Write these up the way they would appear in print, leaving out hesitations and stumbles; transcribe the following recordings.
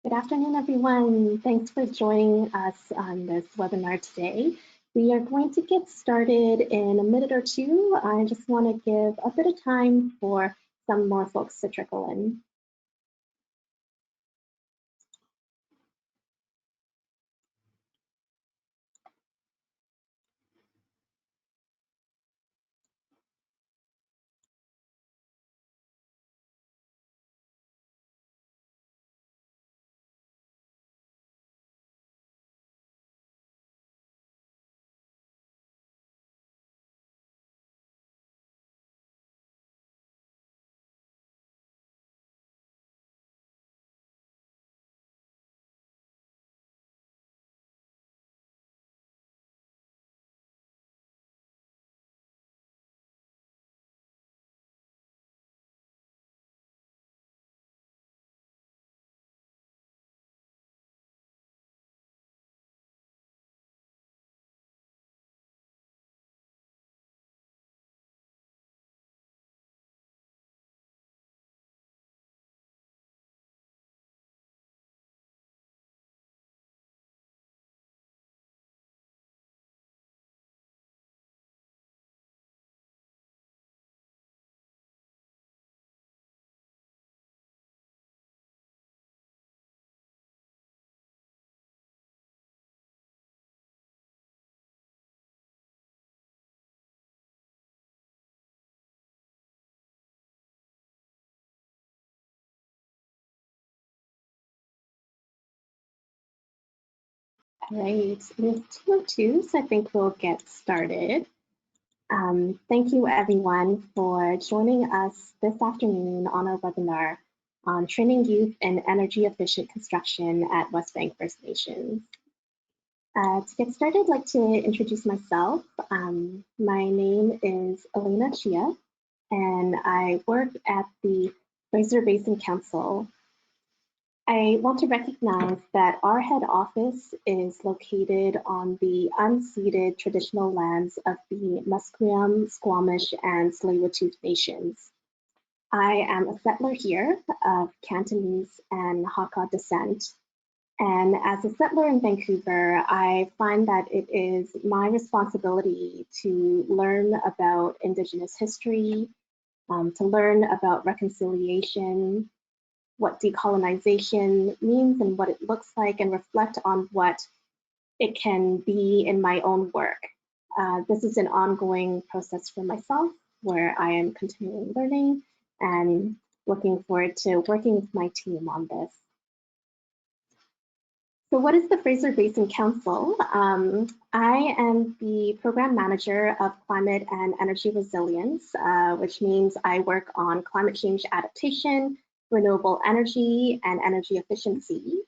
Good afternoon, everyone. Thanks for joining us on this webinar today. We are going to get started in a minute or two. I just want to give a bit of time for some more folks to trickle in. All right, with 202s, I think we'll get started. Thank you, everyone, for joining us this afternoon on our webinar on training youth in energy efficient construction at Westbank First Nations. To get started, I'd like to introduce myself. My name is Elena Chia, and I work at the Fraser Basin Council. I want to recognize that our head office is located on the unceded traditional lands of the Musqueam, Squamish, and Tsleil-Waututh nations. I am a settler here of Cantonese and Hakka descent. And as a settler in Vancouver, I find that it is my responsibility to learn about Indigenous history, to learn about reconciliation, what decolonization means and what it looks like, and reflect on what it can be in my own work. This is an ongoing process for myself where I am continuing learning and looking forward to working with my team on this. So what is the Fraser Basin Council? I am the program manager of climate and energy resilience, which means I work on climate change adaptation, renewable energy, and energy efficiency.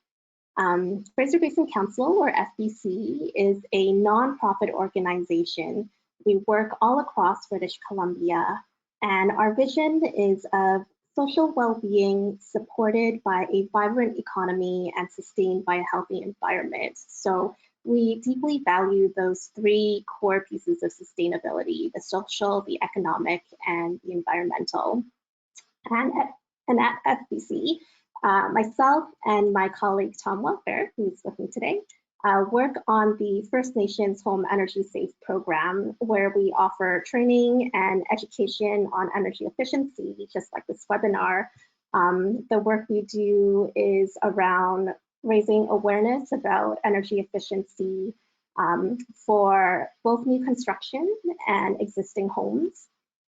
Fraser Basin Council, or FBC, is a nonprofit organization. We work all across British Columbia, and our vision is of social well-being supported by a vibrant economy and sustained by a healthy environment. So we deeply value those three core pieces of sustainability: the social, the economic, and the environmental. And at FBC, myself and my colleague Tom Welfare, who's with me today, work on the First Nations Home Energy Safe program, where we offer training and education on energy efficiency, just like this webinar. The work we do is around raising awareness about energy efficiency for both new construction and existing homes.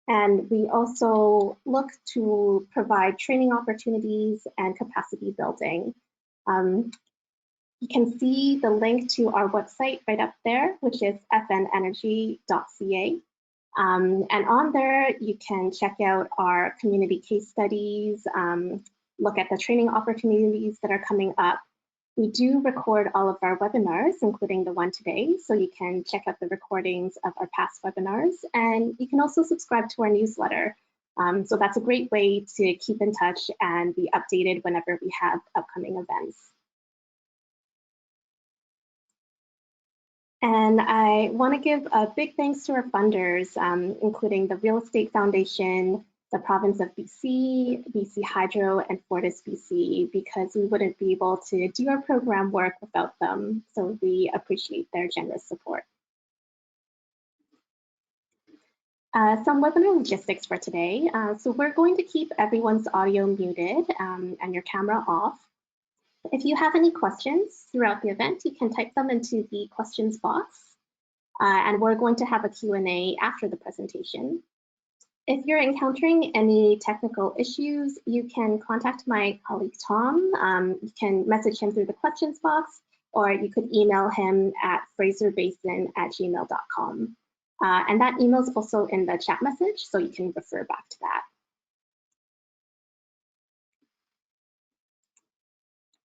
And we also look to provide training opportunities and capacity building. You can see the link to our website right up there, which is fnenergy.ca. And on there, you can check out our community case studies, look at the training opportunities that are coming up. We do record all of our webinars, including the one today, so you can check out the recordings of our past webinars, and you can also subscribe to our newsletter. So that's a great way to keep in touch and be updated whenever we have upcoming events. And I want to give a big thanks to our funders, including the Real Estate Foundation, the province of BC, BC Hydro, and Fortis BC, because we wouldn't be able to do our program work without them. So we appreciate their generous support. Some webinar logistics for today. So we're going to keep everyone's audio muted and your camera off. If you have any questions throughout the event, you can type them into the questions box. And we're going to have a Q&A after the presentation. If you're encountering any technical issues, you can contact my colleague Tom. You can message him through the questions box, or you could email him at fraserbasin@gmail.com. And that email is also in the chat message, so you can refer back to that.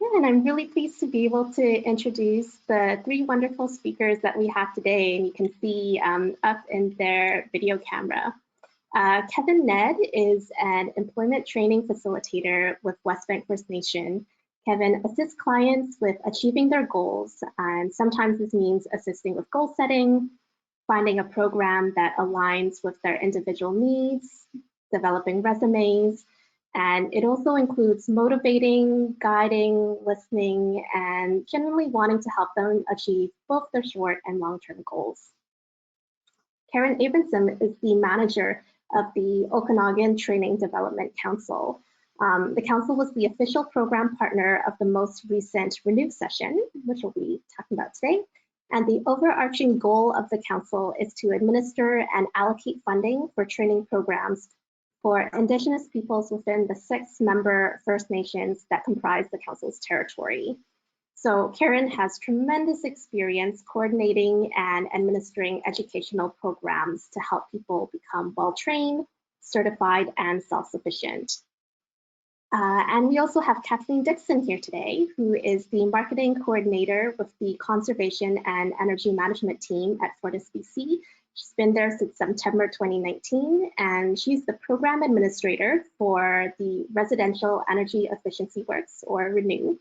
Yeah, and I'm really pleased to be able to introduce the three wonderful speakers that we have today, and you can see up in their video camera. Kevin Ned is an employment training facilitator with Westbank First Nation. Kevin assists clients with achieving their goals, and sometimes this means assisting with goal setting, finding a program that aligns with their individual needs, developing resumes, and it also includes motivating, guiding, listening, and generally wanting to help them achieve both their short and long-term goals. Karen Abramson is the manager of the Okanagan Training Development Council. The council was the official program partner of the most recent Renew session, which we'll be talking about today. And the overarching goal of the council is to administer and allocate funding for training programs for Indigenous peoples within the 6 member First Nations that comprise the council's territory. So Karen has tremendous experience coordinating and administering educational programs to help people become well-trained, certified, and self-sufficient. And we also have Kathleen Dixon here today, who is the marketing coordinator with the Conservation and Energy Management team at Fortis BC. She's been there since September 2019, and she's the program administrator for the Residential Energy Efficiency Works, or RENEW,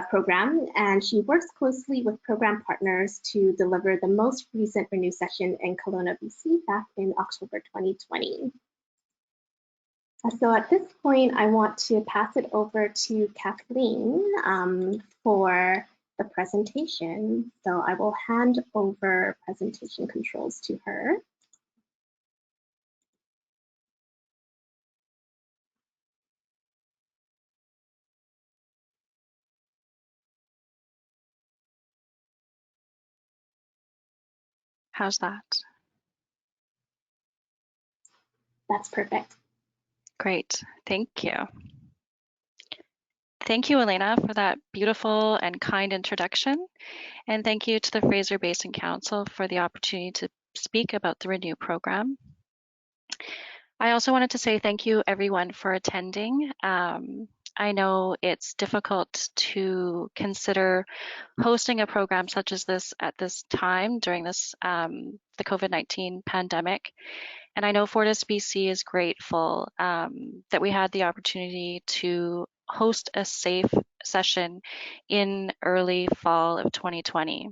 program, and she works closely with program partners to deliver the most recent RENEW session in Kelowna, BC, back in October 2020. So at this point, I want to pass it over to Kathleen for the presentation. So I will hand over presentation controls to her. How's that? That's perfect. Great, thank you. Thank you, Elena, for that beautiful and kind introduction. And thank you to the Fraser Basin Council for the opportunity to speak about the Renew program. I also wanted to say thank you, everyone, for attending. I know it's difficult to consider hosting a program such as this at this time during this the COVID-19 pandemic. And I know Fortis BC is grateful that we had the opportunity to host a safe session in early fall of 2020.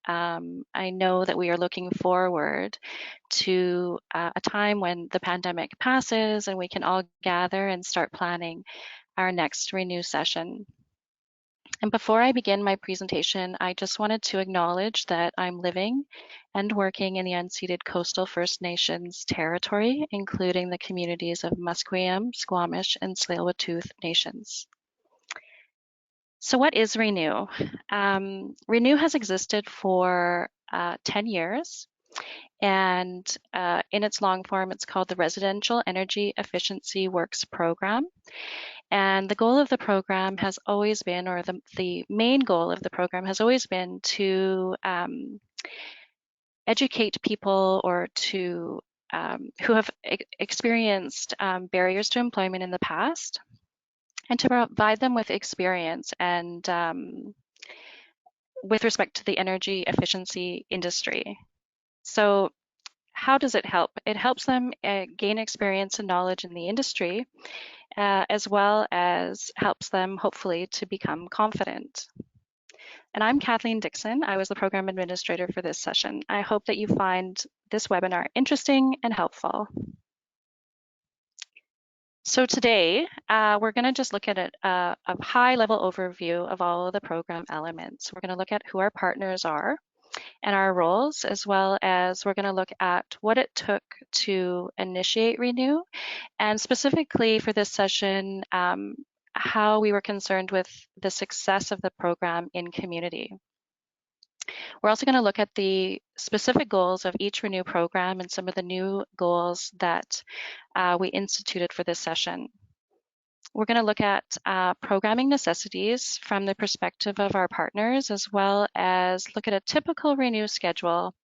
I know that we are looking forward to a time when the pandemic passes and we can all gather and start planning our next Renew session. And before I begin my presentation, I just wanted to acknowledge that I'm living and working in the unceded coastal First Nations territory, including the communities of Musqueam, Squamish, and Tsleil-Waututh Nations. So what is Renew? Renew has existed for 10 years, and in its long form, it's called the Residential Energy Efficiency Works Program. And the goal of the program has always been, or the main goal of the program has always been to educate people or to who have experienced barriers to employment in the past, and to provide them with experience and with respect to the energy efficiency industry. So how does it help? It helps them gain experience and knowledge in the industry, as well as helps them hopefully to become confident. And I'm Kathleen Dixon. I was the program administrator for this session. I hope that you find this webinar interesting and helpful. So today, we're going to just look at a high-level overview of all of the program elements. We're going to look at who our partners are and our roles, as well as we're going to look at what it took to initiate Renew, and specifically for this session, how we were concerned with the success of the program in community. We're also going to look at the specific goals of each Renew program and some of the new goals that we instituted for this session. We're going to look at programming necessities from the perspective of our partners, as well as look at a typical Renew schedule,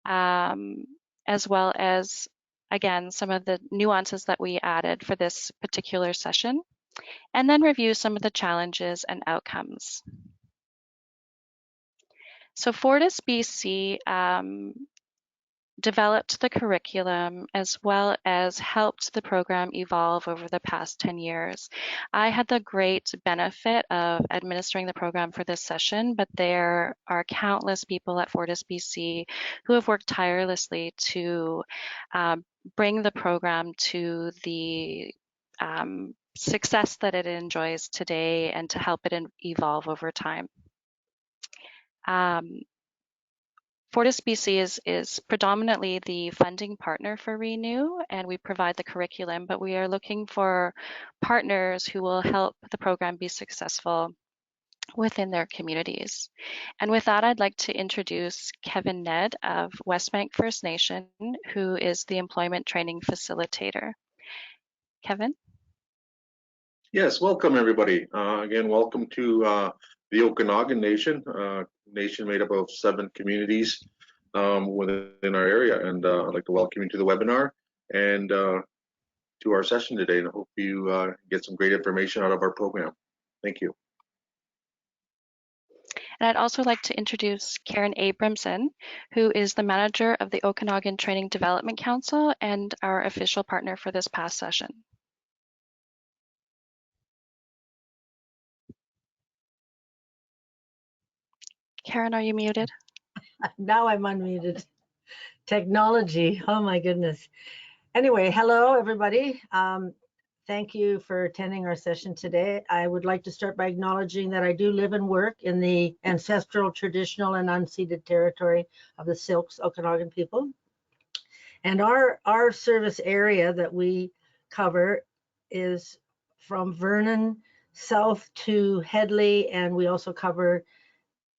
as well as, again, some of the nuances that we added for this particular session, and then review some of the challenges and outcomes. So Fortis BC developed the curriculum as well as helped the program evolve over the past 10 years. I had the great benefit of administering the program for this session, but there are countless people at Fortis BC who have worked tirelessly to bring the program to the success that it enjoys today and to help it evolve over time. Fortis BC is predominantly the funding partner for Renew, and we provide the curriculum, but we are looking for partners who will help the program be successful within their communities. And with that, I'd like to introduce Kevin Ned of Westbank First Nation, who is the employment training facilitator. Kevin? Yes, welcome everybody. Again, welcome to the Okanagan Nation, nation made up of 7 communities within our area. And I'd like to welcome you to the webinar and to our session today, and I hope you get some great information out of our program. Thank you. And I'd also like to introduce Karen Abramson, who is the manager of the Okanagan Training Development Council and our official partner for this past session. Karen, are you muted? Now I'm unmuted. Technology, oh my goodness. Anyway, hello everybody. Thank you for attending our session today. I would like to start by acknowledging that I do live and work in the ancestral, traditional, and unceded territory of the Silks Okanagan people. And our service area that we cover is from Vernon south to Headley, and we also cover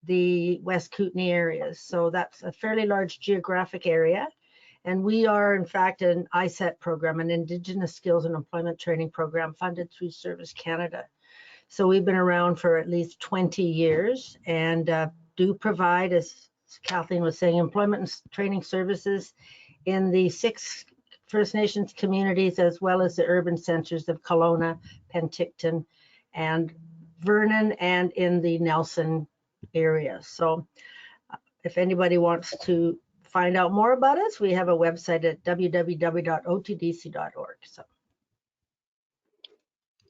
the West Kootenay areas. So that's a fairly large geographic area. And we are, in fact, an ISET program, an Indigenous Skills and Employment Training Program funded through Service Canada. So we've been around for at least 20 years and do provide, as Kathleen was saying, employment and training services in the 6 First Nations communities, as well as the urban centers of Kelowna, Penticton, and Vernon, and in the Nelson area. So if anybody wants to find out more about us, we have a website at www.otdc.org. So.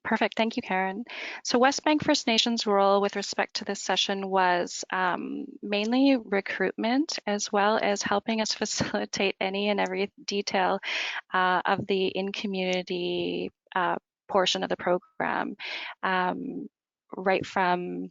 Perfect, thank you, Karen. So Westbank First Nations role with respect to this session was mainly recruitment, as well as helping us facilitate any and every detail of the in-community portion of the program, right from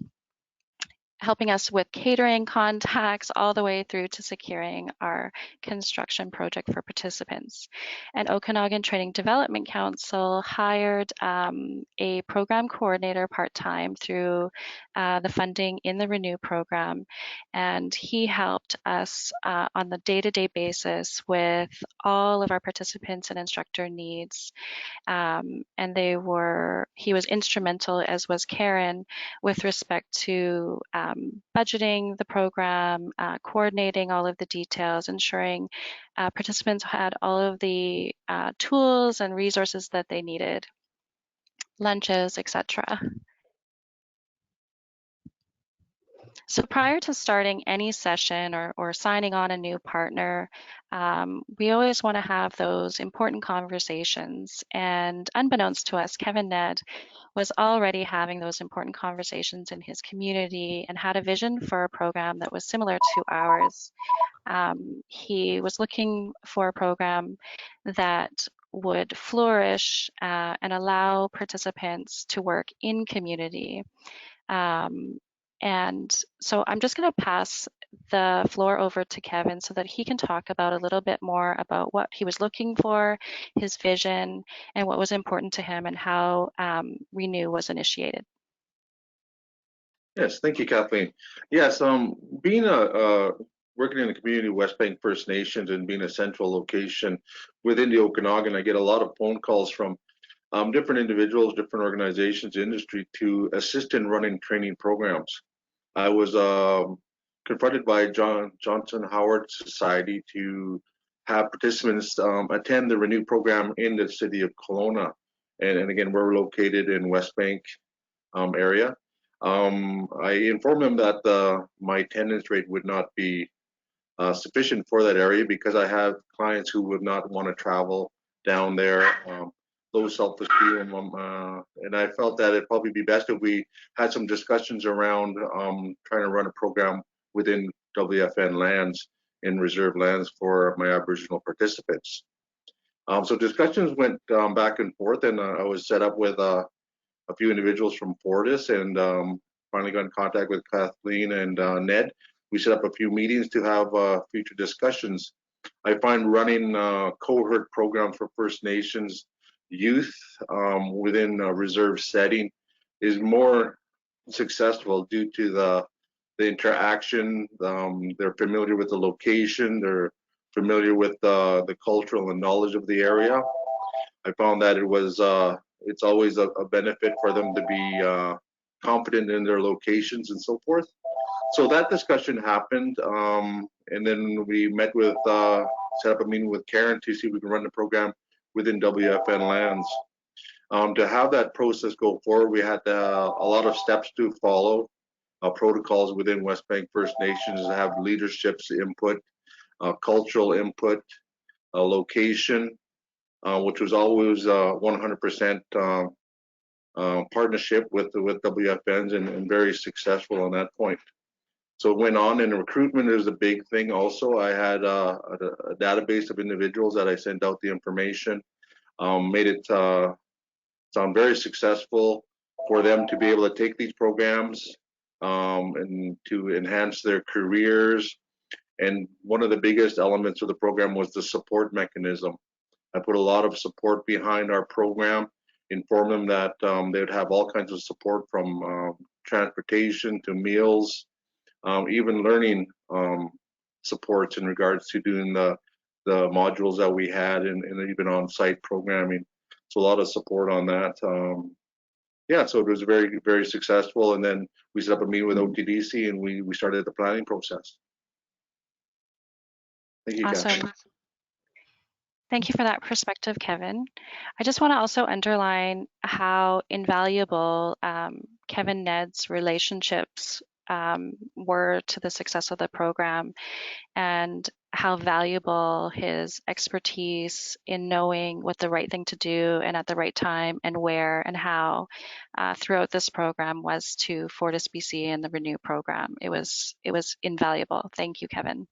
helping us with catering contacts all the way through to securing our construction project for participants. And Okanagan Training Development Council hired a program coordinator part-time through the funding in the Renew program. And he helped us on the day-to-day basis with all of our participants and instructor needs. And he was instrumental, as was Karen, with respect to budgeting the program, coordinating all of the details, ensuring participants had all of the tools and resources that they needed, lunches, etc. So prior to starting any session or signing on a new partner, we always want to have those important conversations. And unbeknownst to us, Kevin Ned was already having those important conversations in his community and had a vision for a program that was similar to ours. He was looking for a program that would flourish and allow participants to work in community. And so I'm just going to pass the floor over to Kevin so that he can talk about a little bit more about what he was looking for, his vision, and what was important to him, and how Renew was initiated. Yes, thank you, Kathleen. Yes, being working in the community of Westbank First Nations and being a central location within the Okanagan, I get a lot of phone calls from different individuals, different organizations, industry to assist in running training programs. I was confronted by Johnson Howard Society to have participants attend the Renew program in the city of Kelowna. And again, we're located in Westbank area. I informed them that my attendance rate would not be sufficient for that area because I have clients who would not want to travel down there, low self-esteem, and I felt that it'd probably be best if we had some discussions around trying to run a program within WFN lands, in reserve lands for my Aboriginal participants. So discussions went back and forth, and I was set up with a few individuals from Fortis, and finally got in contact with Kathleen and Ned. We set up a few meetings to have future discussions. I find running a cohort program for First Nations youth within a reserve setting is more successful due to the interaction. They're familiar with the location, they're familiar with the cultural and knowledge of the area. I found that it's always a benefit for them to be confident in their locations and so forth. So that discussion happened, and then we met with, set up a meeting with Karen to see if we can run the program within WFN lands. To have that process go forward, we had a lot of steps to follow, protocols within Westbank First Nations, have leadership's input, cultural input, location, which was always 100% partnership with WFNs, and very successful on that point. So it went on, and recruitment is a big thing also. I had a database of individuals that I sent out the information, made it sound very successful for them to be able to take these programs and to enhance their careers. And one of the biggest elements of the program was the support mechanism. I put a lot of support behind our program, inform them that they would have all kinds of support from transportation to meals, even learning supports in regards to doing the modules that we had, and even on-site programming. So a lot of support on that. Yeah, so it was very, very successful. And then we set up a meeting with OTDC, and we started the planning process. Thank you, Awesome. Kathy. Thank you for that perspective, Kevin. I just want to also underline how invaluable Kevin Ned's relationships were to the success of the program, and how valuable his expertise in knowing what the right thing to do and at the right time and where and how throughout this program was to Fortis BC and the Renew program. It was invaluable. Thank you, Kevin.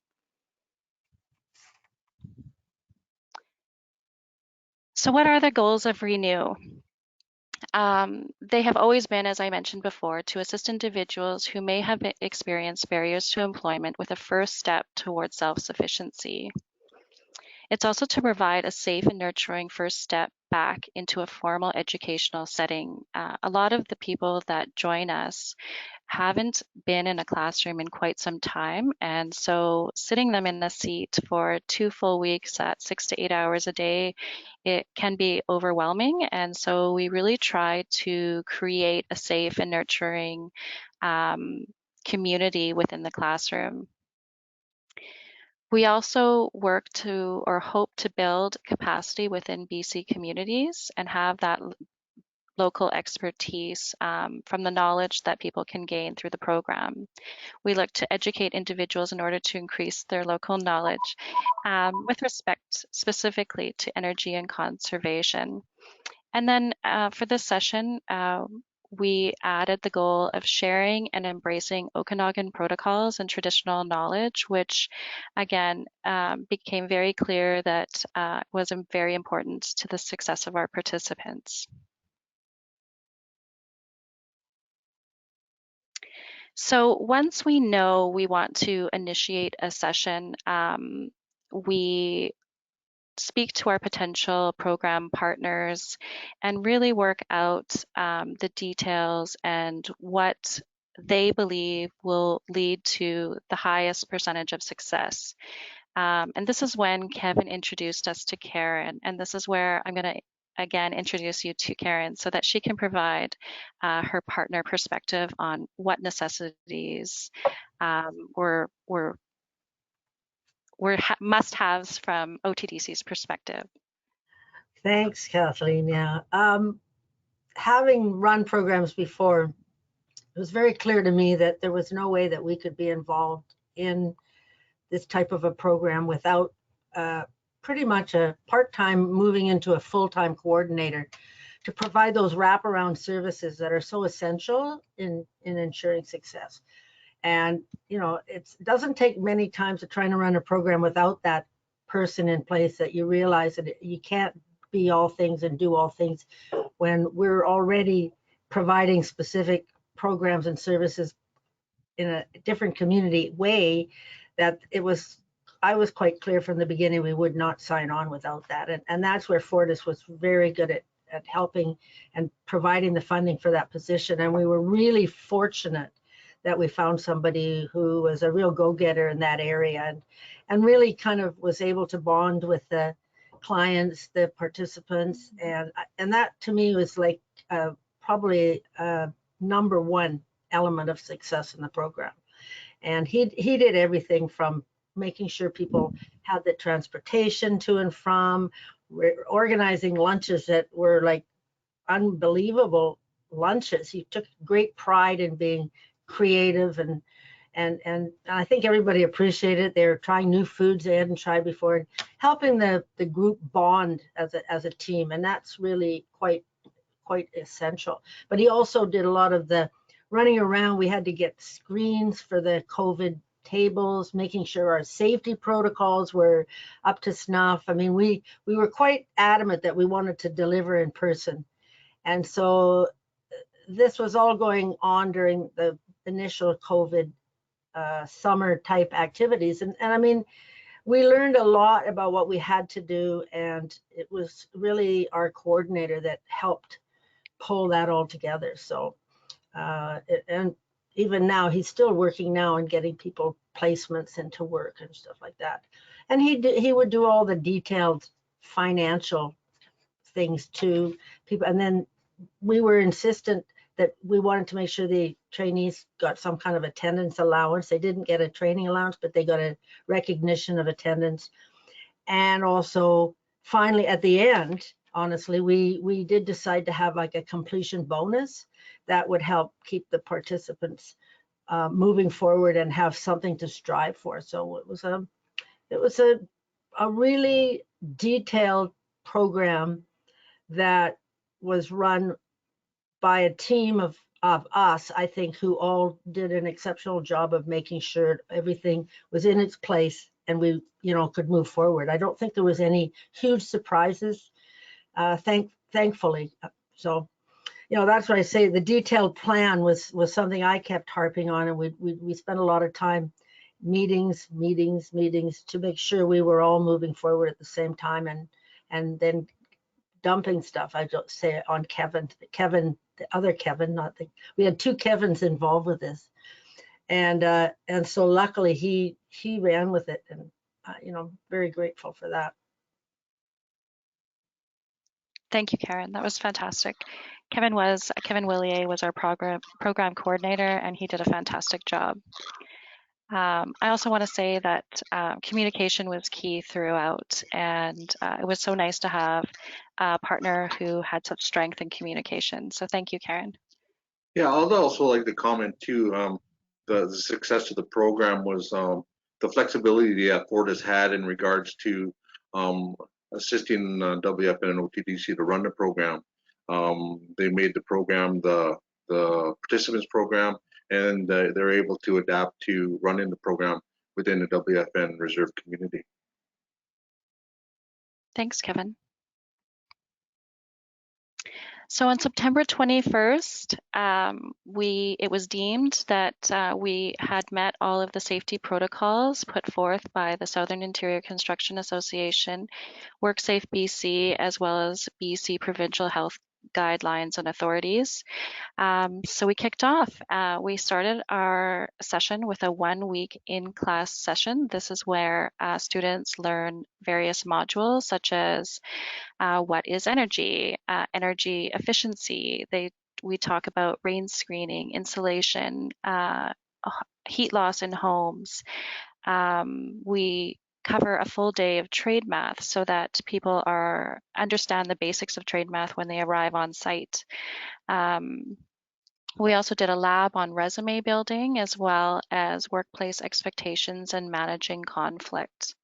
So what are the goals of Renew? They have always been, as I mentioned before, to assist individuals who may have experienced barriers to employment with a first step towards self-sufficiency. It's also to provide a safe and nurturing first step back into a formal educational setting. A lot of the people that join us haven't been in a classroom in quite some time, and so sitting them in the seat for 2 full weeks at 6 to 8 hours a day, it can be overwhelming. And so we really try to create a safe and nurturing community within the classroom. We also work to, or hope to, build capacity within BC communities and have that local expertise from the knowledge that people can gain through the program. We look to educate individuals in order to increase their local knowledge with respect specifically to energy and conservation. And then for this session, we added the goal of sharing and embracing Okanagan protocols and traditional knowledge, which again became very clear that was very important to the success of our participants. So once we know we want to initiate a session, we speak to our potential program partners and really work out the details and what they believe will lead to the highest percentage of success. And this is when Kevin introduced us to Karen, and this is where I'm going to again introduce you to Karen so that she can provide her partner perspective on what necessities were must-haves from OTDC's perspective. Thanks, Kathleen. Yeah. Having run programs before, it was very clear to me that there was no way that we could be involved in this type of a program without pretty much a part-time moving into a full-time coordinator to provide those wraparound services that are so essential in ensuring success. And, you know, it doesn't take many times to try to run a program without that person in place, that you realize that you can't be all things and do all things when we're already providing specific programs and services in a different community way, that I was quite clear from the beginning we would not sign on without that. And that's where Fortis was very good at helping and providing the funding for that position. And we were really fortunate that we found somebody who was a real go-getter in that area and really kind of was able to bond with the clients, the participants. And that to me was like probably number one element of success in the program. And he did everything from making sure people had the transportation to and from, organizing lunches that were like unbelievable lunches. He took great pride in being creative and I think everybody appreciated it. They were trying new foods they hadn't tried before, and helping the group bond as a team, and that's really quite essential. But he also did a lot of the running around. We had to get screens for the COVID tables, making sure our safety protocols were up to snuff. I mean, we were quite adamant that we wanted to deliver in person. And so this was all going on during the initial COVID summer type activities. And I mean, we learned a lot about what we had to do, and it was really our coordinator that helped pull that all together. So, and even now, he's still working now on getting people placements into work and stuff like that. And he would do all the detailed financial things to people. And then we were insistent that we wanted to make sure the trainees got some kind of attendance allowance. They didn't get a training allowance, but they got a recognition of attendance. And also, finally, at the end, honestly, we did decide to have like a completion bonus that would help keep the participants moving forward and have something to strive for. So it was a really detailed program that was run by a team of us, I think, who all did an exceptional job of making sure everything was in its place and we, you know, could move forward. I don't think there was any huge surprises, thankfully. So, you know, that's what I say. The detailed plan was something I kept harping on, and we spent a lot of time meetings to make sure we were all moving forward at the same time, and then dumping stuff, I don't say, on Kevin, the other Kevin, not the, we had two Kevins involved with this. And so luckily he ran with it, and you know, very grateful for that. Thank you, Karen. That was fantastic. Kevin Willier was our program coordinator, and he did a fantastic job. I also want to say that communication was key throughout, and it was so nice to have a partner who had such strength in communication. So thank you, Karen. Yeah, I'd also like to comment too. The success of the program was the flexibility that Fortis had in regards to assisting WFN and OTDC to run the program. They made the program the the participants program, and they're able to adapt to running the program within the WFN reserve community. Thanks, Kevin. So on September 21st, it was deemed that we had met all of the safety protocols put forth by the Southern Interior Construction Association, WorkSafe BC, as well as BC Provincial Health Guidelines and Authorities. So we kicked off. We started our session with a 1-week in-class session. This is where students learn various modules such as what is energy, energy efficiency. We talk about rain screening, insulation, heat loss in homes. We cover a full day of trade math so that people understand the basics of trade math when they arrive on site. We also did a lab on resume building as well as workplace expectations and managing conflict.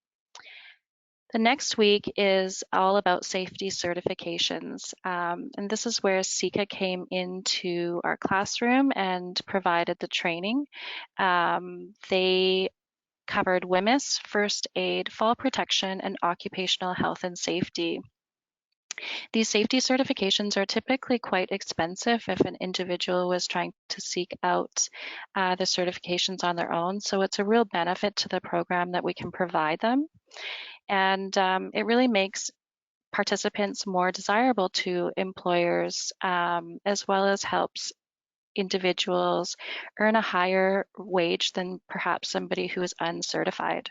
The next week is all about safety certifications, and this is where SICA came into our classroom and provided the training. They covered WMIS, first aid, fall protection, and occupational health and safety. These safety certifications are typically quite expensive if an individual was trying to seek out the certifications on their own. So it's a real benefit to the program that we can provide them. And it really makes participants more desirable to employers, as well as helps individuals earn a higher wage than perhaps somebody who is uncertified.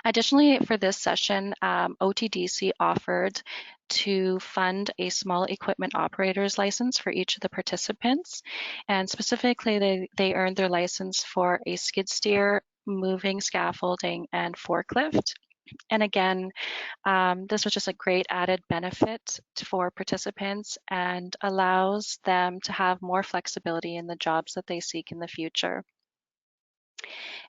Additionally, for this session, OTDC offered to fund a small equipment operator's license for each of the participants. And specifically, they earned their license for a skid steer, moving scaffolding, and forklift. And again, this was just a great added benefit for participants and allows them to have more flexibility in the jobs that they seek in the future.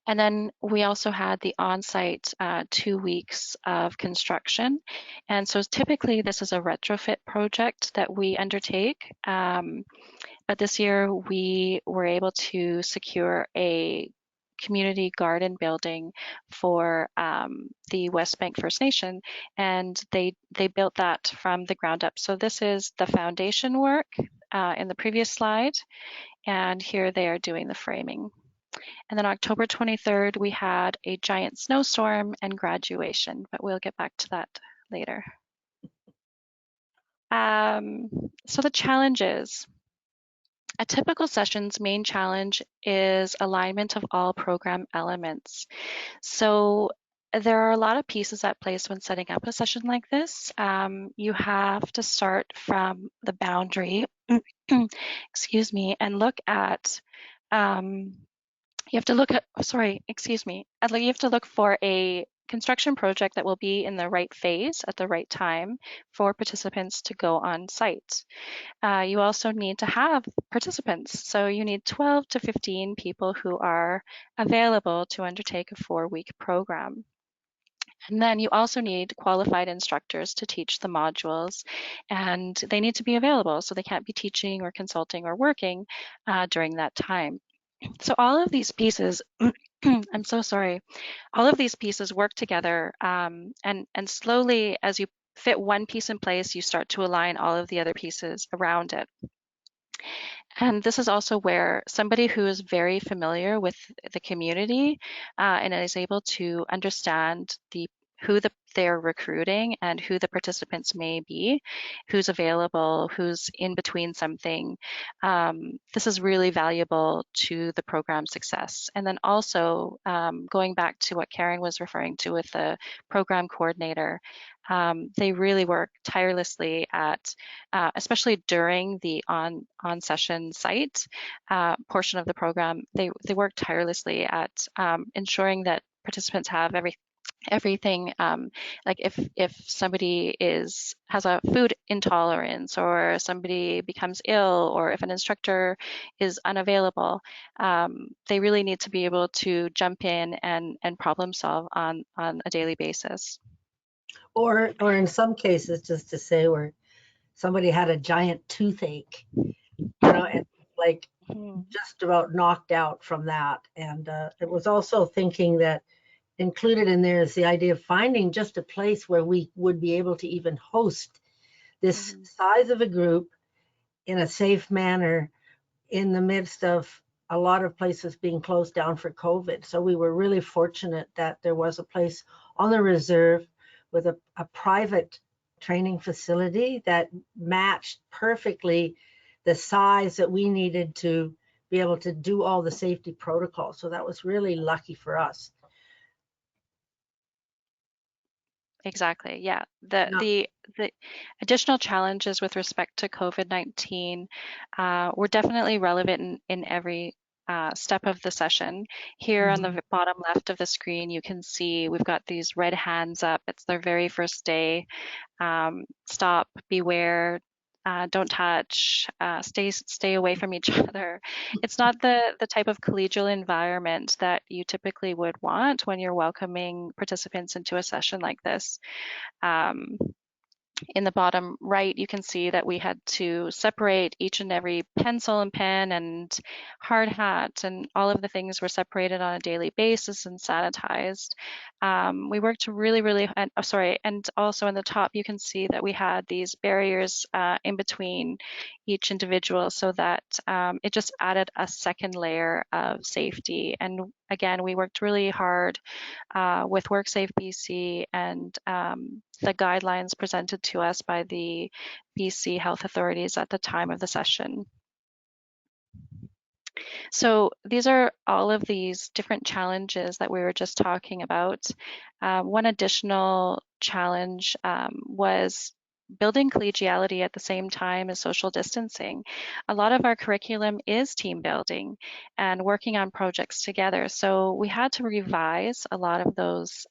And then we also had the on-site 2 weeks of construction. And so typically this is a retrofit project that we undertake. But this year we were able to secure a community garden building for the Westbank First Nation, and they built that from the ground up. So this is the foundation work in the previous slide, and here they are doing the framing. And then October 23rd, we had a giant snowstorm and graduation, but we'll get back to that later. So the challenges. A typical session's main challenge is alignment of all program elements. So there are a lot of pieces at place when setting up a session like this. You have to start from the boundary, excuse me, and look at you have to look at, you have to look for a construction project that will be in the right phase at the right time for participants to go on site. You also need to have participants. So you need 12 to 15 people who are available to undertake a 4-week program. And then you also need qualified instructors to teach the modules, and they need to be available. So they can't be teaching or consulting or working during that time. So all of these pieces, I'm so sorry, all of these pieces work together, and slowly as you fit one piece in place, you start to align all of the other pieces around it. And this is also where somebody who is very familiar with the community and is able to understand who they're recruiting and who the participants may be, who's available, who's in between something. This is really valuable to the program success. And then also going back to what Karen was referring to with the program coordinator, they really work tirelessly at, especially during the on-session site portion of the program, they work tirelessly at ensuring that participants have everything, like if somebody has a food intolerance, or somebody becomes ill, or if an instructor is unavailable, they really need to be able to jump in and problem solve on a daily basis. Or in some cases, just to say, where somebody had a giant toothache, and like Mhm. just about knocked out from that. And it was also thinking that included in there is the idea of finding just a place where we would be able to even host this Mhm. size of a group in a safe manner in the midst of a lot of places being closed down for COVID. So we were really fortunate that there was a place on the reserve with a private training facility that matched perfectly the size that we needed to be able to do all the safety protocols. So that was really lucky for us. Exactly. Yeah. Yeah. The additional challenges with respect to COVID-19 were definitely relevant in every step of the session. Here on the bottom left of the screen, you can see we've got these red hands up. It's their very first day. Stop, beware, don't touch, stay away from each other. It's not the type of collegial environment that you typically would want when you're welcoming participants into a session like this. Um, in the bottom right, you can see that we had to separate each and every pencil and pen and hard hat, and all of the things were separated on a daily basis and sanitized. We worked really, and and also in the top, you can see that we had these barriers in between each individual so that it just added a second layer of safety. And again, we worked really hard with WorkSafe BC and the guidelines presented to us by the BC health authorities at the time of the session. So these are all of these different challenges that we were just talking about. One additional challenge was building collegiality at the same time as social distancing. A lot of our curriculum is team building and working on projects together. So we had to revise a lot of those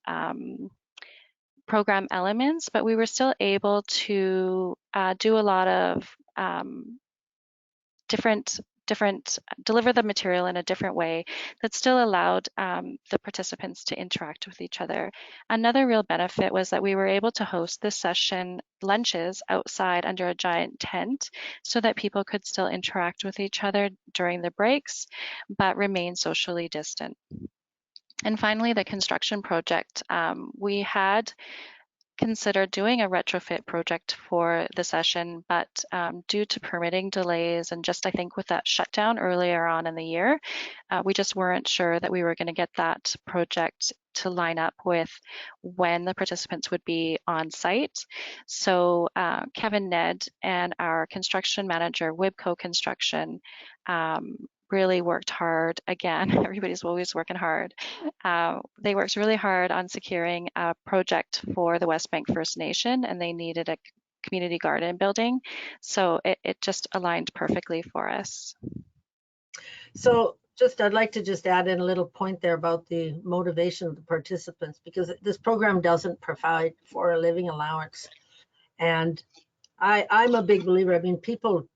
program elements, but we were still able to do a lot of different deliver the material in a different way that still allowed the participants to interact with each other. Another real benefit was that we were able to host this session lunches outside under a giant tent so that people could still interact with each other during the breaks but remain socially distant. And finally, the construction project. We had considered doing a retrofit project for the session, but due to permitting delays and just I think with that shutdown earlier on in the year, we just weren't sure that we were going to get that project to line up with when the participants would be on site. So Kevin Ned and our construction manager, Wibco Construction, really worked hard. Again, everybody's always working hard. They worked really hard on securing a project for the Westbank First Nation, and they needed a community garden building. So it just aligned perfectly for us. So I'd like to just add in a little point there about the motivation of the participants, because this program doesn't provide for a living allowance. And I'm a big believer. I mean, people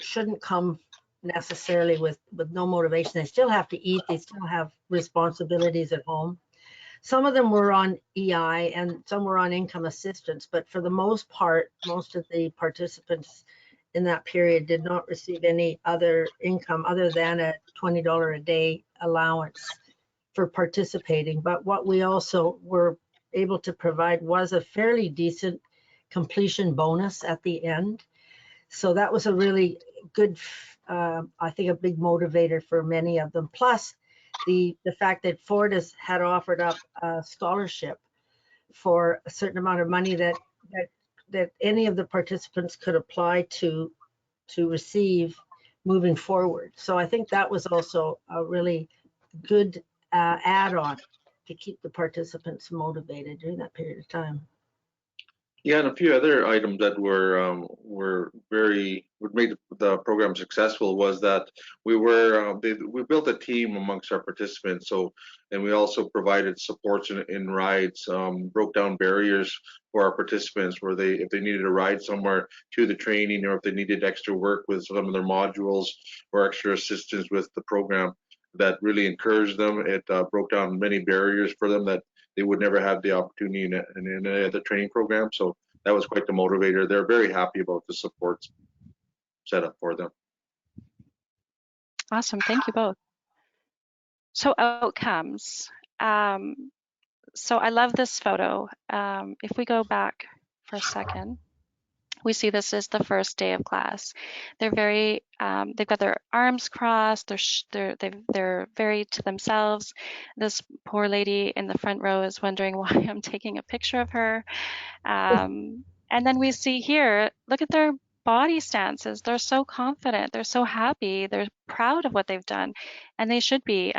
shouldn't come necessarily with no motivation. They still have to eat. They still have responsibilities at home. Some of them were on EI and some were on income assistance, but for the most part, most of the participants in that period did not receive any other income other than a $20 a day allowance for participating. But what we also were able to provide was a fairly decent completion bonus at the end. So that was a really good, I think, a big motivator for many of them. Plus, the fact that Fortis had offered up a scholarship for a certain amount of money that any of the participants could apply to receive moving forward. So I think that was also a really good add-on to keep the participants motivated during that period of time. Yeah, and a few other items that what made the program successful was that we built a team amongst our participants. So, and we also provided supports in rides, broke down barriers for our participants where if they needed a ride somewhere to the training, or if they needed extra work with some of their modules or extra assistance with the program, that really encouraged them. It broke down many barriers for them that they would never have the opportunity in any other training program. So that was quite the motivator. They're very happy about the supports. set up for them. Awesome, thank you both. So outcomes. So I love this photo. If we go back for a second, we see this is the first day of class. They're very, they've got their arms crossed. They're very to themselves. This poor lady in the front row is wondering why I'm taking a picture of her. And then we see here, look at their body stances. They're so confident. They're so happy. They're proud of what they've done, and they should be.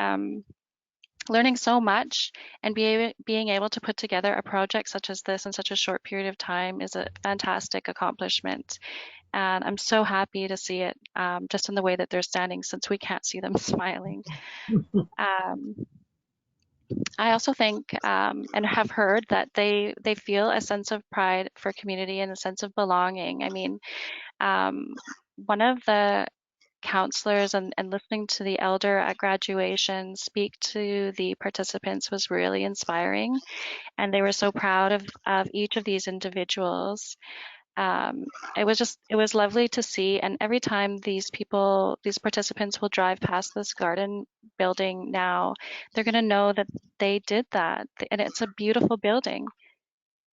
Learning so much and being able to put together a project such as this in such a short period of time is a fantastic accomplishment. And I'm so happy to see it just in the way that they're standing, since we can't see them smiling. I also think and have heard that they feel a sense of pride for community and a sense of belonging. I mean, one of the counselors and listening to the elder at graduation speak to the participants was really inspiring, and they were so proud of each of these individuals. It was lovely to see, and every time these participants will drive past this garden building now, they're going to know that they did that, and it's a beautiful building.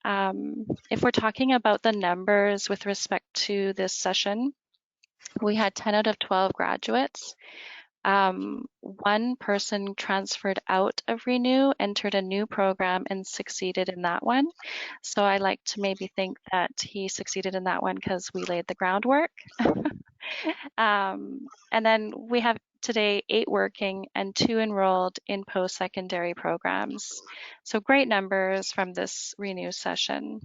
If we're talking about the numbers with respect to this session, we had 10 out of 12 graduates. One person transferred out of Renew, entered a new program, and succeeded in that one. So I like to maybe think that he succeeded in that one because we laid the groundwork. And then we have today 8 working and 2 enrolled in post-secondary programs. So great numbers from this Renew session.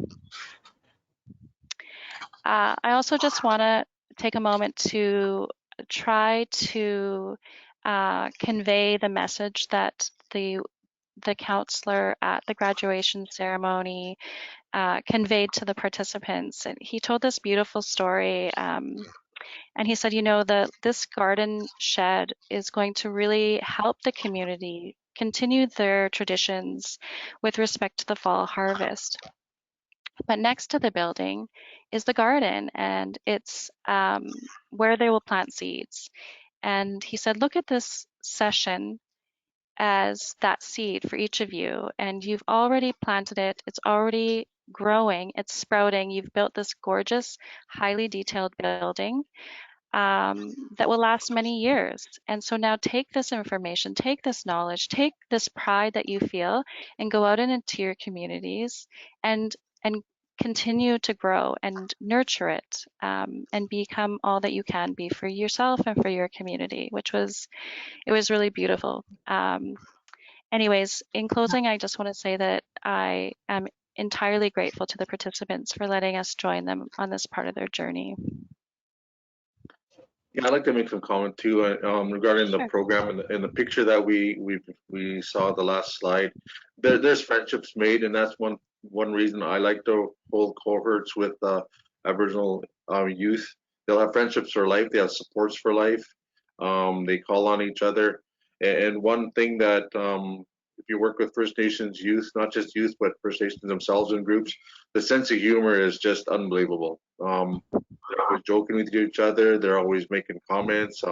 I also just want to take a moment to try to convey the message that the counselor at the graduation ceremony conveyed to the participants. And he told this beautiful story, and he said, you know, this garden shed is going to really help the community continue their traditions with respect to the fall harvest. But next to the building is the garden, and it's where they will plant seeds. And he said, look at this session as that seed for each of you. And you've already planted it. It's already growing. It's sprouting. You've built this gorgeous, highly detailed building that will last many years. And so now take this information, take this knowledge, take this pride that you feel, and go out into your communities and continue to grow and nurture it, and become all that you can be for yourself and for your community, it was really beautiful. Anyways, in closing, I just want to say that I am entirely grateful to the participants for letting us join them on this part of their journey. Yeah, I'd like to make some comment too regarding the Sure. program and the picture that we saw the last slide. There's friendships made, and that's one reason I like to hold cohorts with Aboriginal youth. They'll have friendships for life. They have supports for life. They call on each other. And one thing that if you work with First Nations youth, not just youth, but First Nations themselves in groups, the sense of humor is just unbelievable. They're always joking with each other. They're always making comments.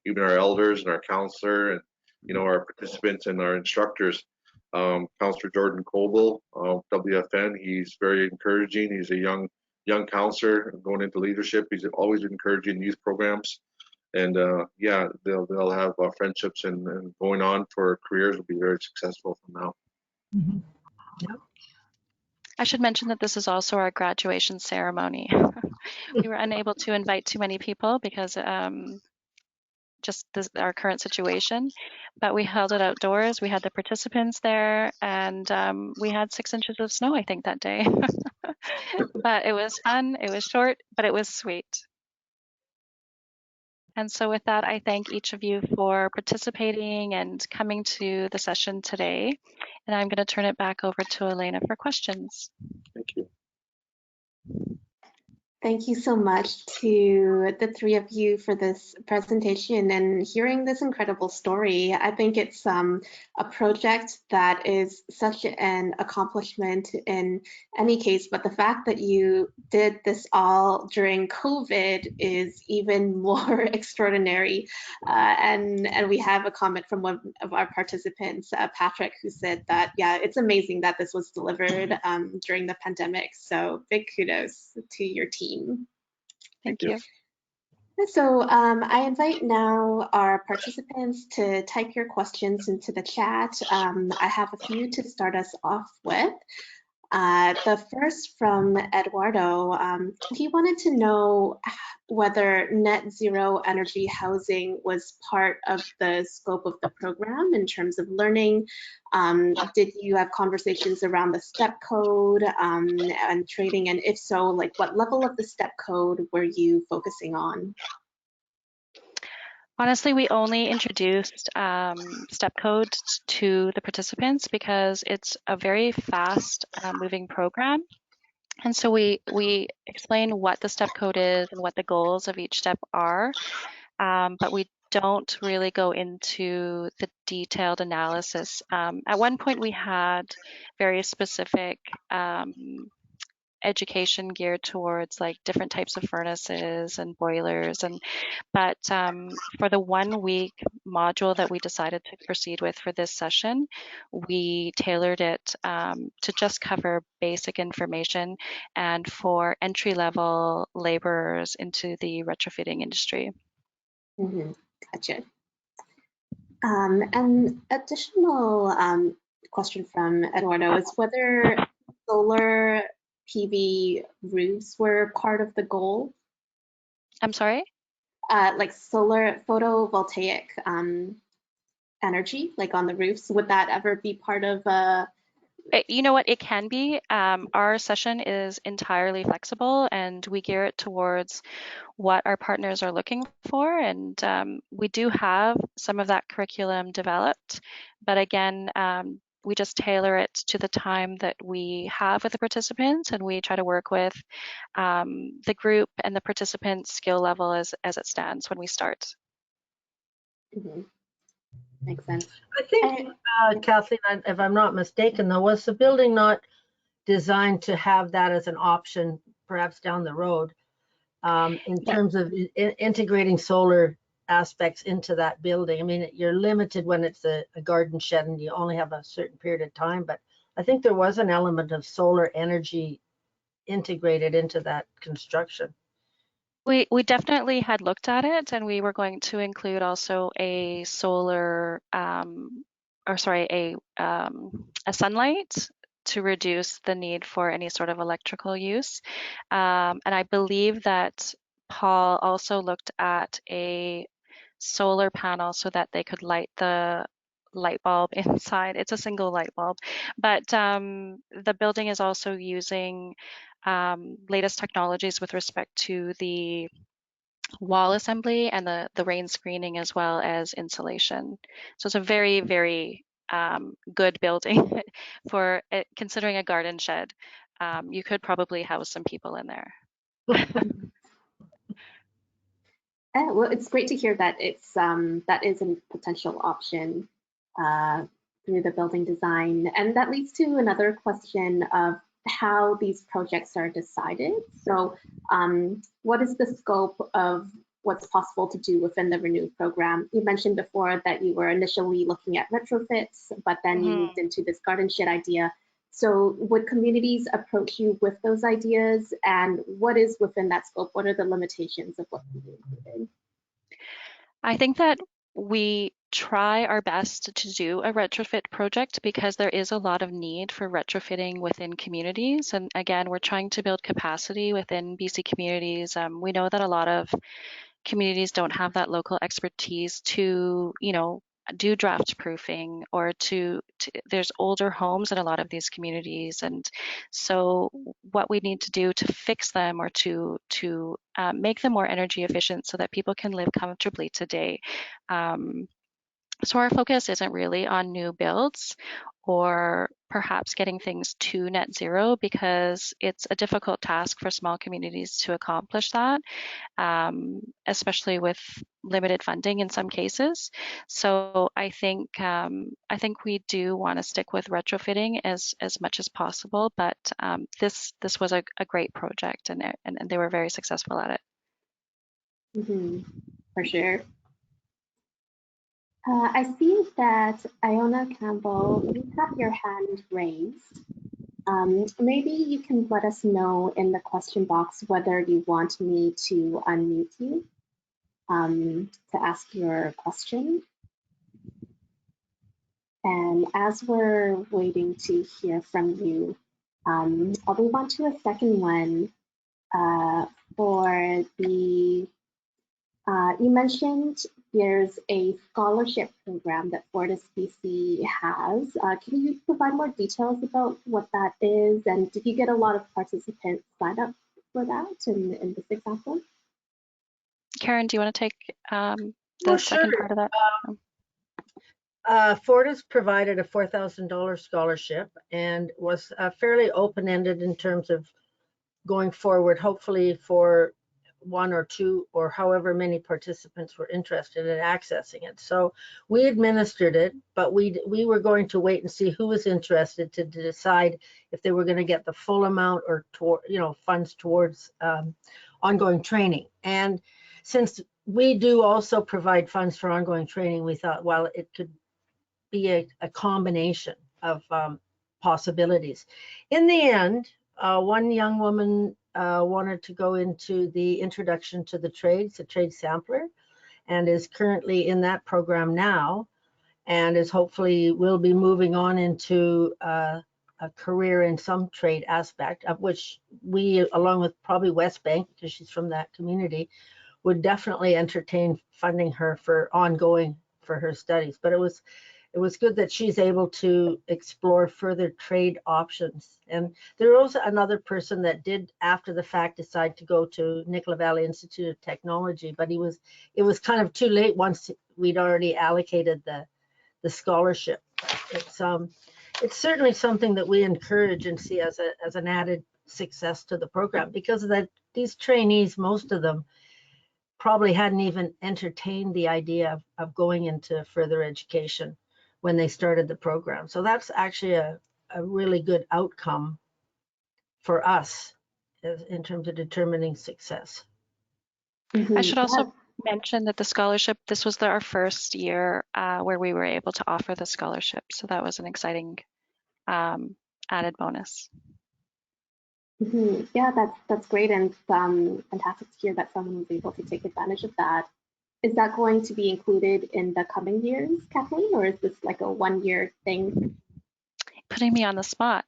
Even our elders and our counselor, and our participants and our instructors. Counselor Jordan Coble, WFN. He's very encouraging. He's a young counselor going into leadership. He's always encouraging youth programs, and yeah, they'll have friendships and going on for careers will be very successful from now. Mm-hmm. Yep. I should mention that this is also our graduation ceremony. We were unable to invite too many people because just our current situation, but we held it outdoors. We had the participants there, and we had 6 inches of snow, I think, that day. But it was fun. It was short, but it was sweet. And so with that, I thank each of you for participating and coming to the session today. And I'm going to turn it back over to Elena for questions. Thank you. Thank you so much to the three of you for this presentation and hearing this incredible story. I think it's a project that is such an accomplishment in any case, but the fact that you did this all during COVID is even more extraordinary. And we have a comment from one of our participants, Patrick, who said that, yeah, it's amazing that this was delivered during the pandemic. So big kudos to your team. Thank you. So I invite now our participants to type your questions into the chat. I have a few to start us off with. The first from Eduardo, he wanted to know whether net zero energy housing was part of the scope of the program in terms of learning. Did you have conversations around the step code and trading? And if so, like what level of the step code were you focusing on? Honestly, we only introduced step code to the participants because it's a very fast moving program. And so we explain what the step code is and what the goals of each step are, but we don't really go into the detailed analysis. At one point, we had very specific education geared towards like different types of furnaces and boilers, but for the 1 week module that we decided to proceed with for this session, we tailored it to just cover basic information and for entry-level laborers into the retrofitting industry. Mm-hmm. Gotcha. And additional question from Eduardo is whether solar PV roofs were part of the goal, I'm sorry? like solar photovoltaic energy, like on the roofs. Would that ever be part of You know what, it can be. Our session is entirely flexible and we gear it towards what our partners are looking for. And we do have some of that curriculum developed, but again, we just tailor it to the time that we have with the participants, and we try to work with the group and the participants' skill level as it stands when we start. Mm-hmm. Makes sense. I think, Kathleen, if I'm not mistaken, though, was the building not designed to have that as an option, perhaps down the road, in terms of integrating solar aspects into that building? I mean, you're limited when it's a garden shed and you only have a certain period of time, but I think there was an element of solar energy integrated into that construction. We definitely had looked at it, and we were going to include also a solar, a sunlight to reduce the need for any sort of electrical use. And I believe that Paul also looked at a solar panel so that they could light the light bulb inside. It's a single light bulb, but the building is also using latest technologies with respect to the wall assembly and the rain screening as well as insulation. So it's a very, very good building for it, considering a garden shed. You could probably house some people in there. Well, it's great to hear that it's that is a potential option through the building design, and that leads to another question of how these projects are decided. So, what is the scope of what's possible to do within the Renew program? You mentioned before that you were initially looking at retrofits, but then you moved into this garden shed idea. So would communities approach you with those ideas, and what is within that scope? What are the limitations of what can be included? I think that we try our best to do a retrofit project because there is a lot of need for retrofitting within communities. And again, we're trying to build capacity within BC communities. We know that a lot of communities don't have that local expertise to, do draft proofing or there's older homes in a lot of these communities. And so what we need to do to fix them or to make them more energy efficient so that people can live comfortably today. So our focus isn't really on new builds or perhaps getting things to net zero, because it's a difficult task for small communities to accomplish that, especially with limited funding in some cases. So I think we do want to stick with retrofitting as much as possible. But this was a great project, and they were very successful at it. For sure. I see that Iona Campbell, you have your hand raised. Maybe you can let us know in the question box whether you want me to unmute you to ask your question. And as we're waiting to hear from you, I'll move on to a second one for the, you mentioned there's a scholarship program that Fortis BC has. Can you provide more details about what that is? And did you get a lot of participants sign up for that in this example? Karen, do you want to take the second part of that? Fortis provided a $4,000 scholarship and was fairly open-ended in terms of going forward, hopefully for one or two or however many participants were interested in accessing it. So we administered it, but we were going to wait and see who was interested to decide if they were going to get the full amount or funds towards ongoing training. And since we do also provide funds for ongoing training, we thought, well, it could be a combination of possibilities. In the end, one young woman wanted to go into the introduction to the trades, a trade sampler, and is currently in that program now, and is hopefully will be moving on into a career in some trade aspect, of which we, along with probably Westbank, because she's from that community, would definitely entertain funding her for ongoing for her studies. But it was good that she's able to explore further trade options. And there was another person that did, after the fact, decide to go to Nicola Valley Institute of Technology, but it was kind of too late once we'd already allocated the scholarship. It's certainly something that we encourage and see as an added success to the program, because of that these trainees, most of them, probably hadn't even entertained the idea of going into further education when they started the program. So that's actually a really good outcome for us in terms of determining success. I should also mention that the scholarship, this was our first year where we were able to offer the scholarship. So that was an exciting added bonus. Yeah, that's great, and fantastic to hear that someone was able to take advantage of that. Is that going to be included in the coming years, Kathleen, or is this like a one-year thing? Putting me on the spot.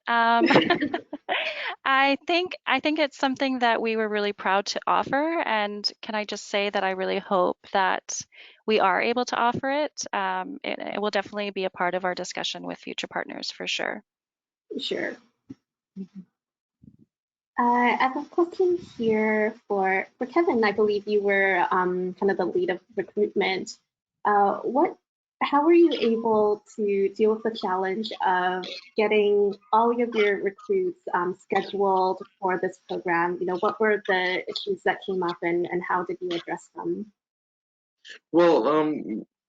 I think it's something that we were really proud to offer, and can I just say that I really hope that we are able to offer it. It will definitely be a part of our discussion with future partners for sure. Sure. I have a question here for Kevin. I believe you were kind of the lead of recruitment. How were you able to deal with the challenge of getting all of your recruits scheduled for this program? What were the issues that came up, and how did you address them? Well,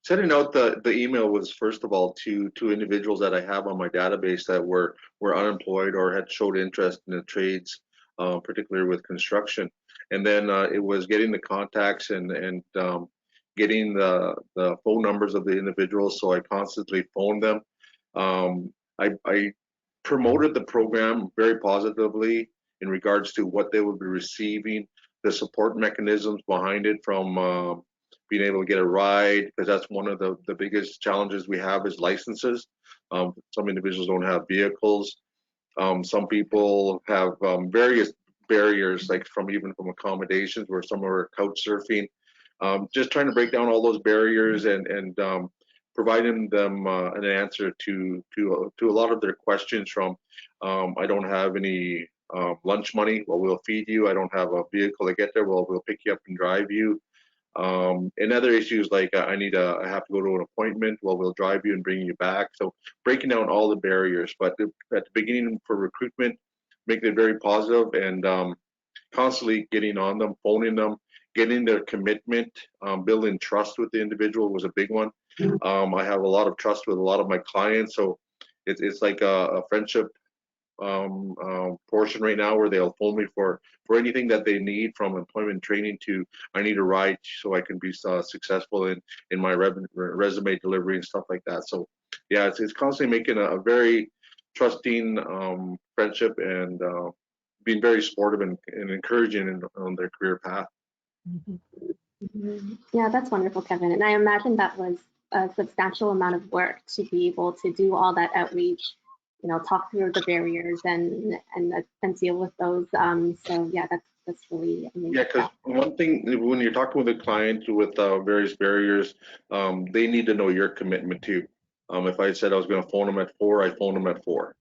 sending out the email was, first of all, to individuals that I have on my database that were unemployed or had showed interest in the trades, particularly with construction. And then it was getting the contacts and getting the phone numbers of the individuals. So I constantly phoned them. I promoted the program very positively in regards to what they would be receiving, the support mechanisms behind it, from being able to get a ride, because that's one of the biggest challenges we have is licenses. Some individuals don't have vehicles. Some people have various barriers, like even from accommodations, where some are couch surfing. Just trying to break down all those barriers and providing them an answer to a lot of their questions, from I don't have any lunch money, well, we'll feed you. I don't have a vehicle to get there, well, we'll pick you up and drive you. And other issues like I have to go to an appointment. Well, we'll drive you and bring you back. So breaking down all the barriers. But at the beginning for recruitment, making it very positive and constantly getting on them, phoning them, getting their commitment, building trust with the individual was a big one. I have a lot of trust with a lot of my clients, so it's like a friendship portion right now where they'll phone me for anything that they need, from employment training to I need a ride so I can be successful in my resume delivery and stuff like that. So yeah, it's constantly making a very trusting friendship and being very supportive and encouraging on their career path. Yeah, that's wonderful, Kevin. And I imagine that was a substantial amount of work to be able to do all that outreach, talk through the barriers and deal with those. So yeah, that's really amazing. Yeah, because one thing, when you're talking with a client with various barriers, they need to know your commitment too. If I said I was going to phone them at 4, I phone them at 4.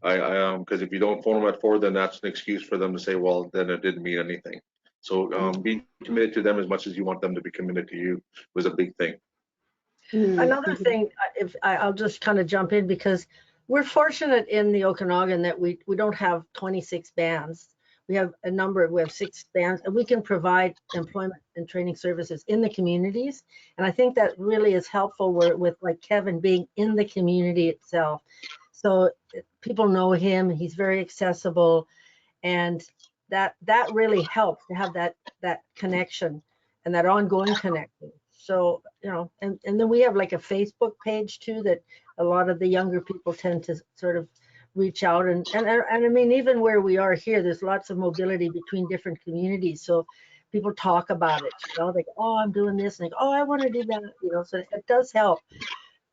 Because if you don't phone them at 4, then that's an excuse for them to say, well, then it didn't mean anything. So being committed to them as much as you want them to be committed to you was a big thing. Another thing, if I'll just kind of jump in, because we're fortunate in the Okanagan that we don't have 26 bands. We have we have 6 bands, and we can provide employment and training services in the communities. And I think that really is helpful with like Kevin being in the community itself. So people know him, he's very accessible, and that really helps to have that connection and that ongoing connection. So, and then we have like a Facebook page too that a lot of the younger people tend to sort of reach out, and I mean, even where we are here, there's lots of mobility between different communities. So people talk about it, they go, oh, I'm doing this, and they go, oh, I want to do that, so it does help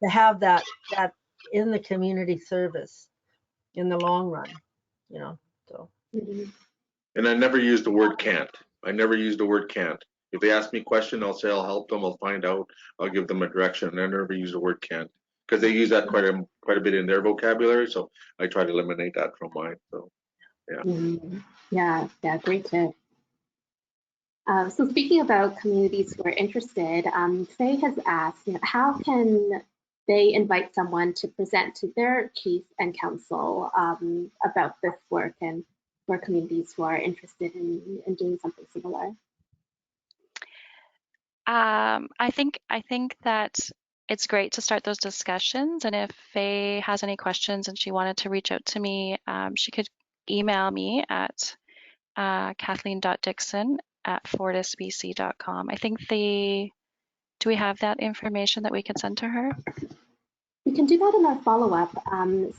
to have that in the community service in the long run, so. And I never use the word can't. I never use the word can't. If they ask me a question, I'll say I'll help them, I'll find out, I'll give them a direction, and I never use the word can't, because they use that quite a bit in their vocabulary, so I try to eliminate that from mine. So yeah. Yeah, great tip. So speaking about communities who are interested, Faye has asked, how can they invite someone to present to their chief and council about this work, and for communities who are interested in doing something similar? I think that it's great to start those discussions, and if Faye has any questions and she wanted to reach out to me, she could email me at kathleen.dixon@fortisbc.com. I think do we have that information that we can send to her? We can do that in our follow-up.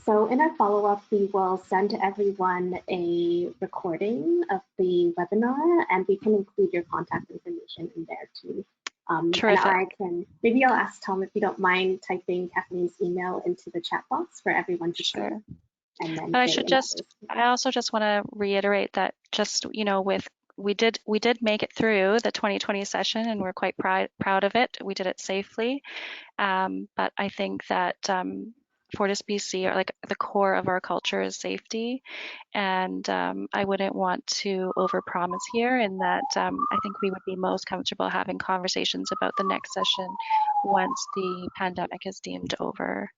So in our follow-up, we will send everyone a recording of the webinar, and we can include your contact information in there too. Terrific. And I'll ask Tom if you don't mind typing Kathleen's email into the chat box for everyone to see. And then I also just want to reiterate that we did make it through the 2020 session, and we're quite proud of it. We did it safely, but I think that FortisBC, or like the core of our culture, is safety, and I wouldn't want to overpromise here, in that I think we would be most comfortable having conversations about the next session once the pandemic is deemed over.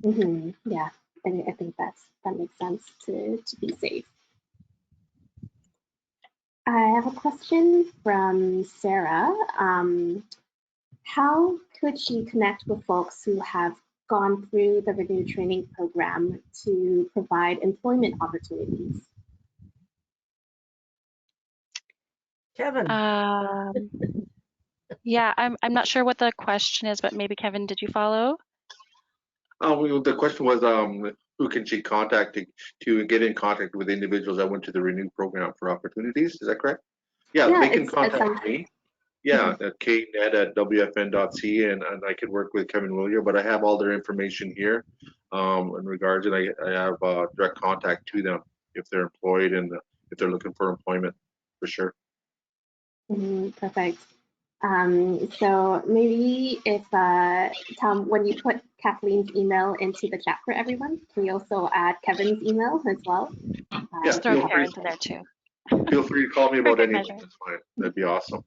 Yeah, I think that makes sense to be safe. I have a question from Sarah. How could she connect with folks who have gone through the Renew training program to provide employment opportunities? Kevin. Yeah, I'm not sure what the question is, but maybe Kevin, did you follow? The question was, who can she contact to get in contact with individuals that went to the Renew program for opportunities? Is that correct? Yeah, they can contact me. Yeah, at kned@wfn.ca, and I can work with Kevin Willier, but I have all their information here in regards, and I have direct contact to them if they're employed and if they're looking for employment, for sure. Perfect. So maybe if Tom, when you put Kathleen's email into the chat for everyone, can you also add Kevin's email as well? Just throw Karen's in there too. Feel free to call me For about good anything. measure. That's fine. That'd be awesome.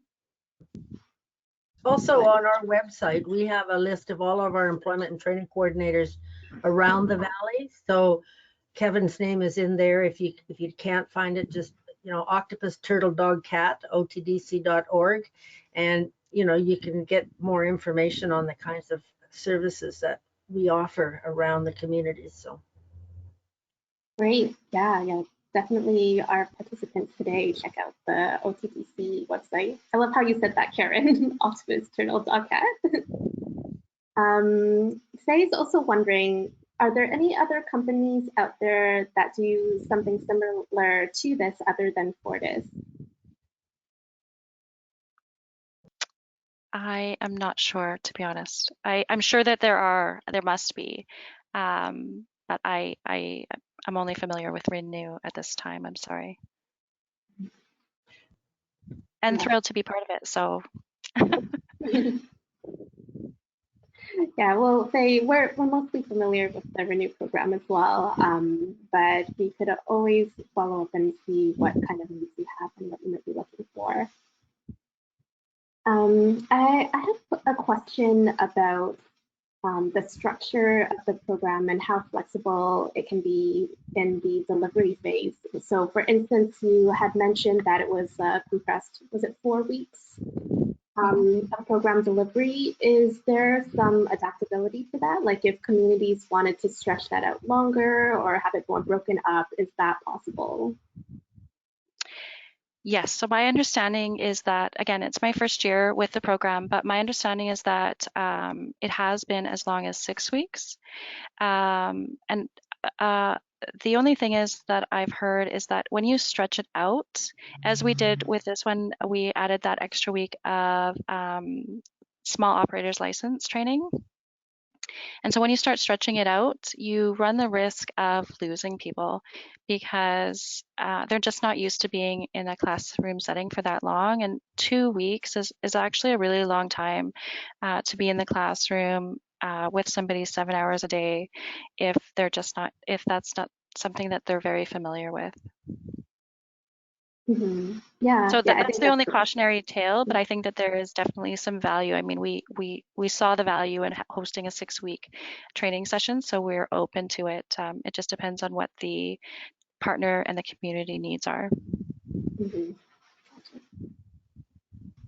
Also on our website, we have a list of all of our employment and training coordinators around the valley. So Kevin's name is in there. If you can't find it, just, you know, octopus, turtle, dog, cat, otdc.org. And, you know, you can get more information on the kinds of services that we offer around the communities. So Great. Yeah. Definitely our participants today check out the OTDC website. I love how you said that, Karen. Octopus, turtle, dog, cat. Faye is also wondering, are there any other companies out there that do something similar to this other than Fortis? I am not sure, to be honest. I'm sure that there must be, but I'm only familiar with Renew at this time. I'm sorry, and Yeah. thrilled to be part of it. So Yeah, well, Faye, we're mostly familiar with the Renew program as well, but we could always follow up and see what kind of needs you have and what you might be looking for. I have a question about the structure of the program and how flexible it can be in the delivery phase. So for instance, you had mentioned that it was compressed, was it 4 weeks of program delivery? Is there some adaptability to that? Like if communities wanted to stretch that out longer or have it more broken up, is that possible? yes, so my understanding is that, again, it's my first year with the program, but my understanding is that it has been as long as 6 weeks. And the only thing is that I've heard is that when you stretch it out, as we did with this one, we added that extra week of small operators license training. And so when you start stretching it out, you run the risk of losing people because they're just not used to being in a classroom setting for that long. And 2 weeks is actually a really long time to be in the classroom with somebody 7 hours a day if that's not something that they're very familiar with. Yeah, So I that's think the only that's cautionary tale, but I think that there is definitely some value. I mean, we saw the value in hosting a 6-week training session, so we're open to it. It just depends on what the partner and the community needs are.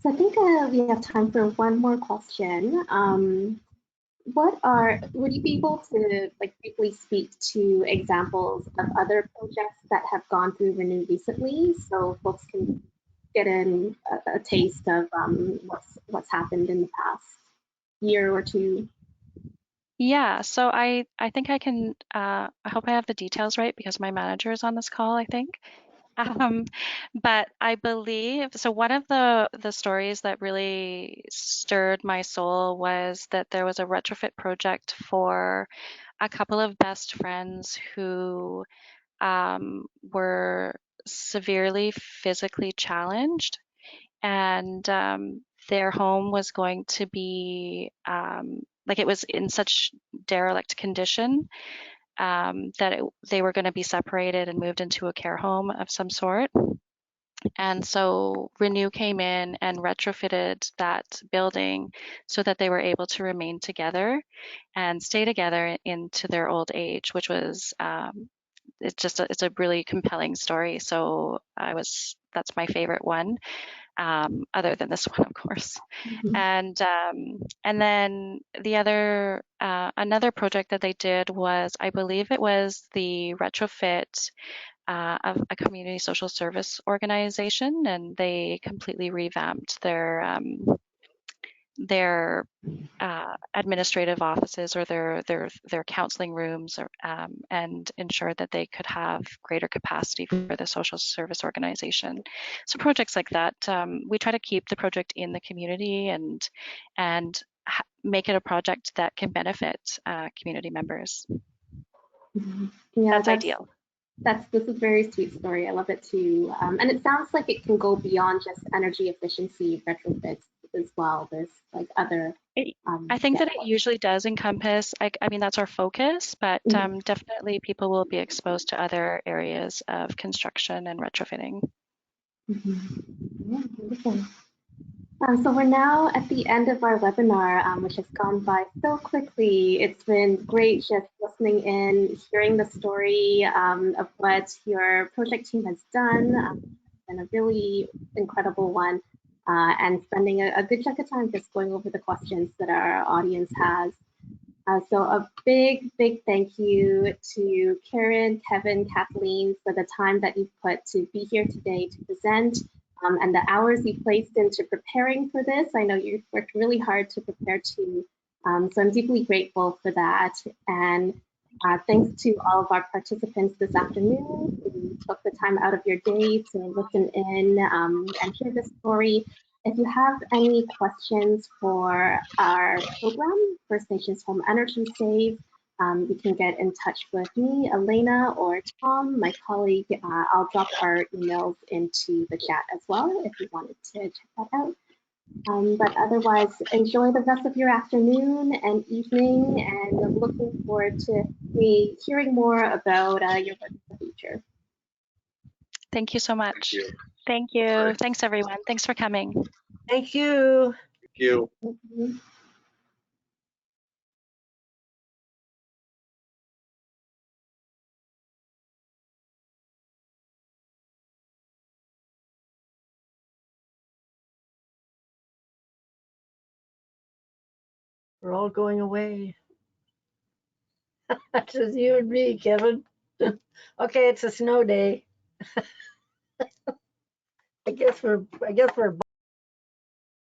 So I think we have time for one more question. Would you be able to like briefly speak to examples of other projects that have gone through Renew recently, so folks can get in a taste of what's happened in the past year or two? Yeah, so I think I can, I hope I have the details right because my manager is on this call, I think. But I believe, so one of the stories that really stirred my soul was that there was a retrofit project for a couple of best friends who were severely physically challenged, and their home was going to be like it was in such derelict condition that they were going to be separated and moved into a care home of some sort. And so Renew came in and retrofitted that building so that they were able to remain together and stay together into their old age, which was it's a really compelling story. So that's my favorite one, other than this one, of course. And then the other another project that they did was, I believe it was the retrofit of a community social service organization, and they completely revamped their administrative offices or their counseling rooms, or, and ensured that they could have greater capacity for the social service organization. So projects like that, we try to keep the project in the community and make it a project that can benefit community members. Yeah, That's ideal. This is a very sweet story. I love it too. And it sounds like it can go beyond just energy efficiency retrofits as well. There's like other. I think that it usually does encompass, I mean, that's our focus, but definitely people will be exposed to other areas of construction and retrofitting. Yeah, wonderful. So we're now at the end of our webinar, which has gone by so quickly. It's been great just listening in, hearing the story of what your project team has done. It's been a really incredible one, and spending a good chunk of time just going over the questions that our audience has. So a big thank you to Karen, Kevin, Kathleen for the time that you've put to be here today to present, and the hours you placed into preparing for this. I know you've worked really hard to prepare too, so I'm deeply grateful for that. And thanks to all of our participants this afternoon who took the time out of your day to listen in and hear the story. If you have any questions for our program, First Nations Home Energy Save, you can get in touch with me, Elena, or Tom, my colleague. I'll drop our emails into the chat as well if you wanted to check that out. But otherwise, enjoy the rest of your afternoon and evening, and I'm looking forward to me hearing more about your work in the future. Thank you so much. Thank you. Thank you. All right. Thanks, everyone. Thanks for coming. Thank you. Thank you. Mhm. We're all going away. That's just you and me, Kevin. Okay, it's a snow day. I guess we're